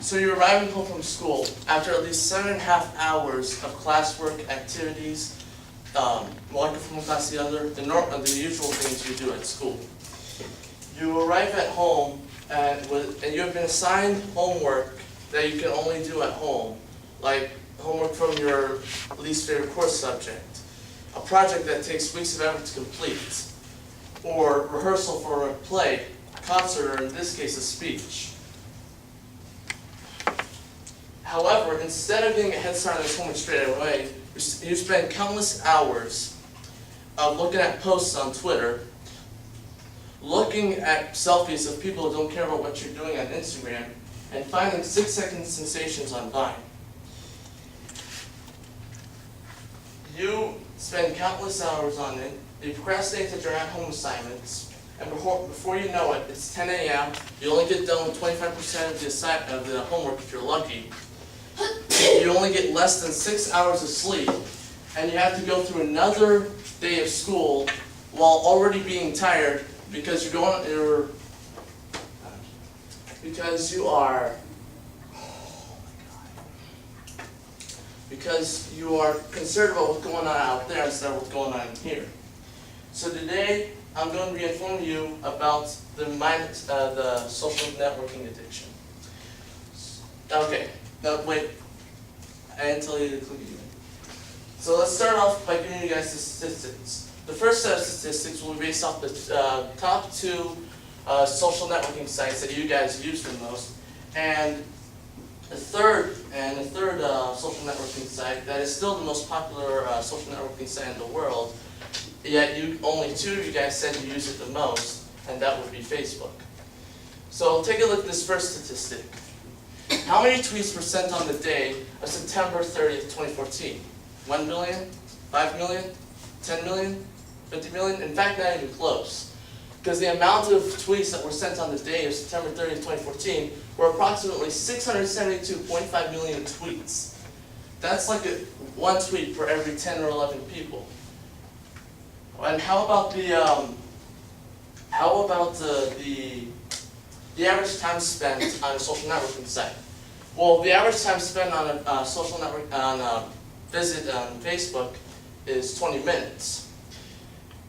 So you're arriving home from school after at least 7.5 hours of classwork, activities, one from class to the other, the usual things you do at school. You arrive at home and you have been assigned homework that you can only do at home, like homework from your least favorite course subject, a project that takes weeks of effort to complete, or rehearsal for a play, a concert, or in this case, a speech. However, instead of getting a head start on this homework straight away, you spend countless hours looking at posts on Twitter, looking at selfies of people who don't care about what you're doing on Instagram, and finding 6-second sensations on Vine. You spend countless hours on it, you procrastinate your at-home assignments, and before you know it, it's 10 a.m., you only get done with 25% of the homework if you're lucky. You only get less than 6 hours of sleep, and you have to go through another day of school while already being tired because you are concerned about what's going on out there instead of what's going on here. So today I'm going to be informing you about the social networking addiction. Okay. No, wait, I didn't tell you to click again. So let's start off by giving you guys the statistics. The first set of statistics will be based off the top 2 social networking sites that you guys use the most, and the third social networking site that is still the most popular social networking site in the world, yet only 2 of you guys said you use it the most, and that would be Facebook. So take a look at this first statistic. How many tweets were sent on the day of September 30th, 2014? 1 million? 5 million? 10 million? 50 million? In fact, not even close. Because the amount of tweets that were sent on the day of September 30th, 2014 were approximately 672.5 million tweets. That's like one tweet for every 10 or 11 people. And how about the average time spent on a social networking site? Well, the average time spent on a social network visit on Facebook is 20 minutes,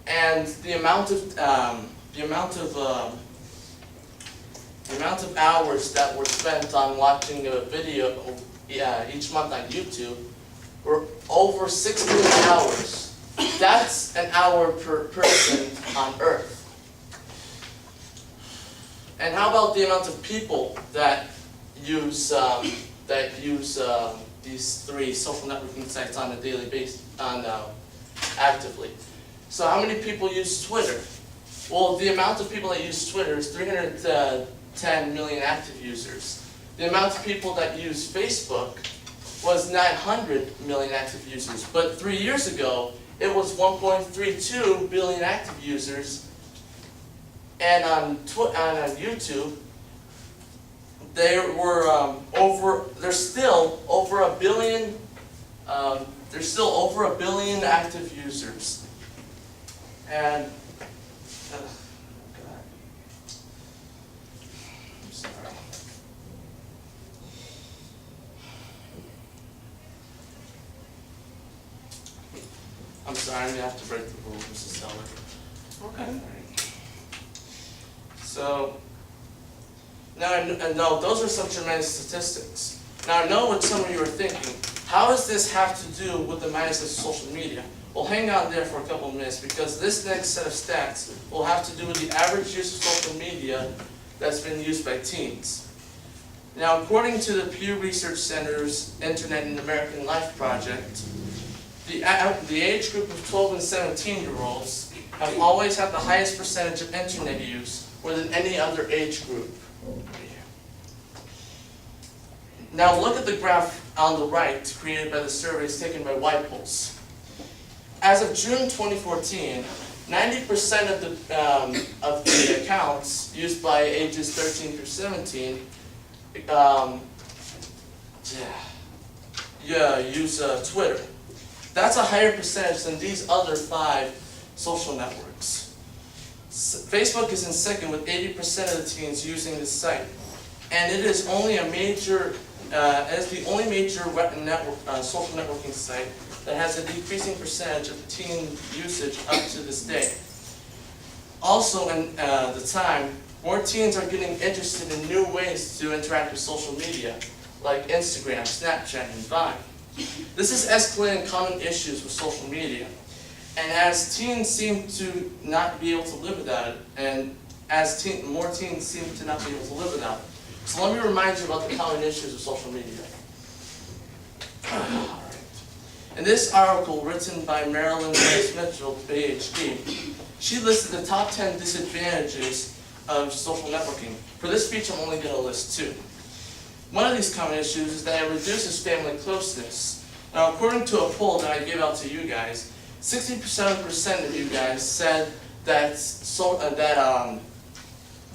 and the amount of hours that were spent on watching a video each month on YouTube were over 16 hours. That's an hour per person on Earth. And how about the amount of people that use these 3 social networking sites on a daily basis, actively? So how many people use Twitter? Well, the amount of people that use Twitter is 310 million active users. The amount of people that use Facebook was 900 million active users. But 3 years ago, it was 1.32 billion active users. And on YouTube, there's still over a billion active users. And God, I'm sorry. I'm sorry, I'm gonna have to break the rules, Mrs. Seller. Okay. So, now I know those are some tremendous statistics. Now I know what some of you are thinking. How does this have to do with the minus of social media? Well, hang on there for a couple of minutes, because this next set of stats will have to do with the average use of social media that's been used by teens. Now, according to the Pew Research Center's Internet in American Life project, the age group of 12 and 17-year-olds have always had the highest percentage of internet use more than any other age group. Now look at the graph on the right created by the surveys taken by YPulse. As of June 2014, 90% of the accounts used by ages 13 through 17 use Twitter. That's a higher percentage than these other 5 social networks. Facebook is in second with 80% of the teens using this site. and it is only it's the only major social networking site that has a decreasing percentage of teen usage up to this day. Also, in the time, more teens are getting interested in new ways to interact with social media, like Instagram, Snapchat, and Vine. This is escalating common issues with social media. And as teens seem to not be able to live without it, and as more teens seem to not be able to live without it. So let me remind you about the common issues of social media. In this article written by Marilyn Mitchell, PhD, she listed the top 10 disadvantages of social networking. For this speech, I'm only going to list 2. One of these common issues is that it reduces family closeness. Now, according to a poll that I gave out to you guys, 60% of you guys said that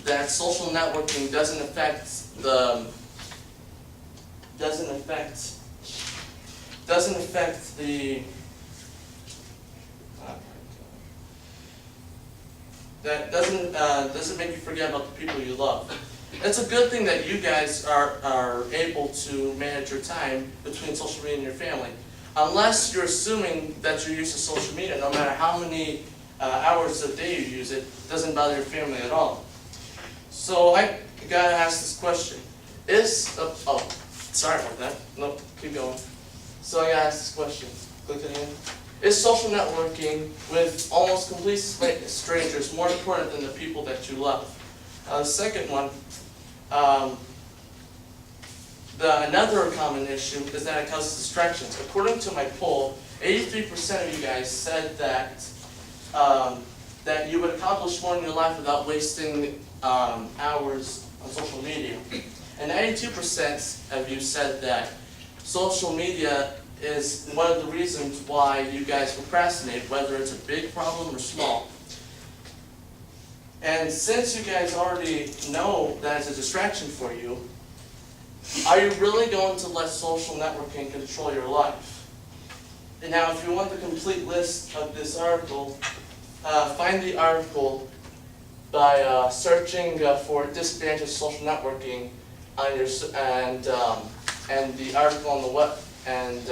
that social networking doesn't affect the that doesn't make you forget about the people you love. It's a good thing that you guys are able to manage your time between social media and your family. Unless you're assuming that you're using social media, no matter how many hours a day you use it, doesn't bother your family at all. So I gotta ask this question. Sorry about that. Nope, keep going. So I gotta ask this question. Click it in. Is social networking with almost complete strangers more important than the people that you love? The second one, another common issue is that it causes distractions. According to my poll, 83% of you guys said that that you would accomplish more in your life without wasting hours on social media. And 92% of you said that social media is one of the reasons why you guys procrastinate, whether it's a big problem or small. And since you guys already know that it's a distraction for you, are you really going to let social networking control your life? And now, if you want the complete list of this article, find the article by searching for disadvantages of social networking on your and the article on the web, and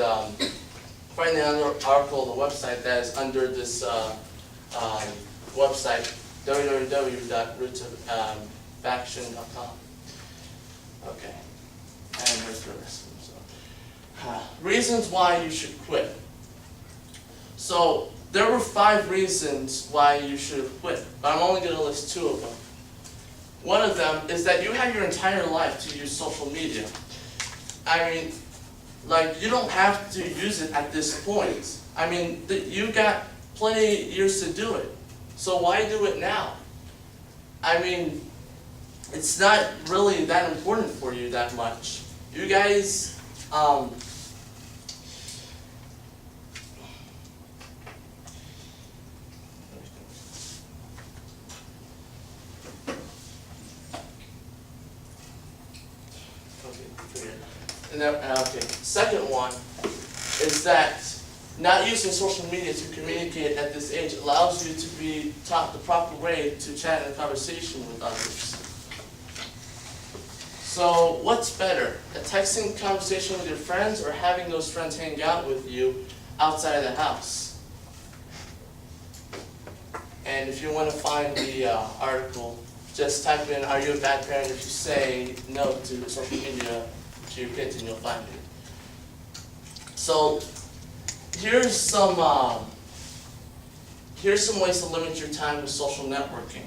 find the other article on the website that is under this website, www.rootsoffaction.com. Okay, and there's the rest of them. Reasons why you should quit. So there were 5 reasons why you should have quit, but I'm only going to list 2 of them. One of them is that you have your entire life to use social media. I mean, like, you don't have to use it at this point. I mean, you got plenty of years to do it. So why do it now? I mean, it's not really that important for you that much. You guys, okay. Second one is that not using social media to communicate at this age allows you to be taught the proper way to chat in a conversation with others. So what's better, a texting conversation with your friends or having those friends hang out with you outside of the house? And if you want to find the article, just type in, are you a bad parent if you say no to social media to your kids, and you'll find it. So here's some ways to limit your time with social networking.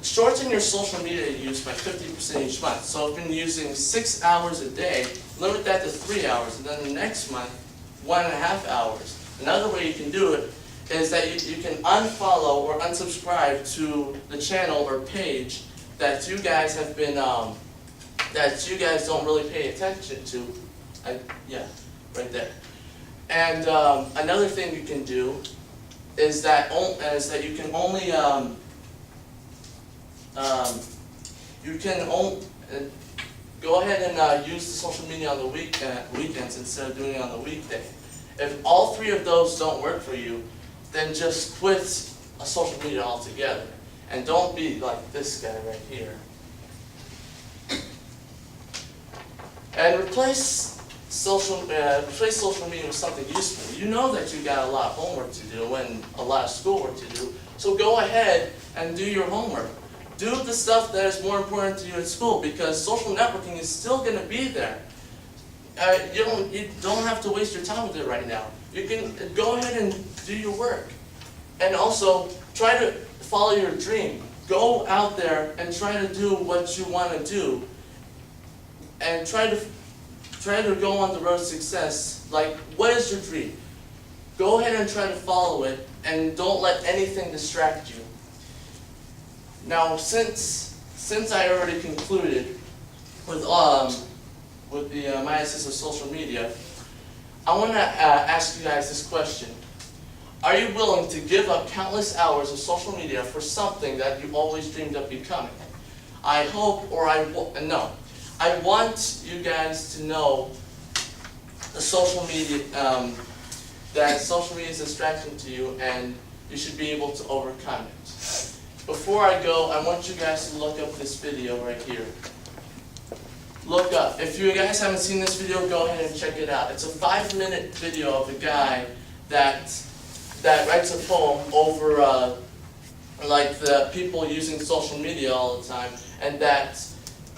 Shorten your social media use by 50% each month. So if you're using 6 hours a day, limit that to 3 hours, and then the next month, 1.5 hours. Another way you can do it is that you can unfollow or unsubscribe to the channel or page that you guys have been that you guys don't really pay attention to. Yeah, right there. And another thing you can do is that you can only go ahead and use the social media on the weekends instead of doing it on the weekday. If all 3 of those don't work for you, then just quit social media altogether. And don't be like this guy right here. And replace social media with something useful. You know that you got a lot of homework to do and a lot of schoolwork to do, so go ahead and do your homework. Do the stuff that is more important to you at school, because social networking is still going to be there. You don't have to waste your time with it right now. You can go ahead and do your work. And also, try to follow your dream. Go out there and try to do what you want to do. And try to go on the road to success. Like, what is your dream? Go ahead and try to follow it, and don't let anything distract you. Now, since I already concluded with the minuses of social media, I want to ask you guys this question. Are you willing to give up countless hours of social media for something that you always dreamed of becoming? I hope, or no. I want you guys to know the social media, that social media is a distraction to you, and you should be able to overcome it. Before I go, I want you guys to look up this video right here. Look up. If you guys haven't seen this video, go ahead and check it out. It's a 5-minute video of a guy that writes a poem over like the people using social media all the time, and that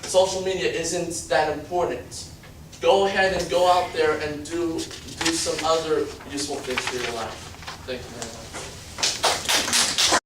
social media isn't that important. Go ahead and go out there and do some other useful things for your life. Thank you very much.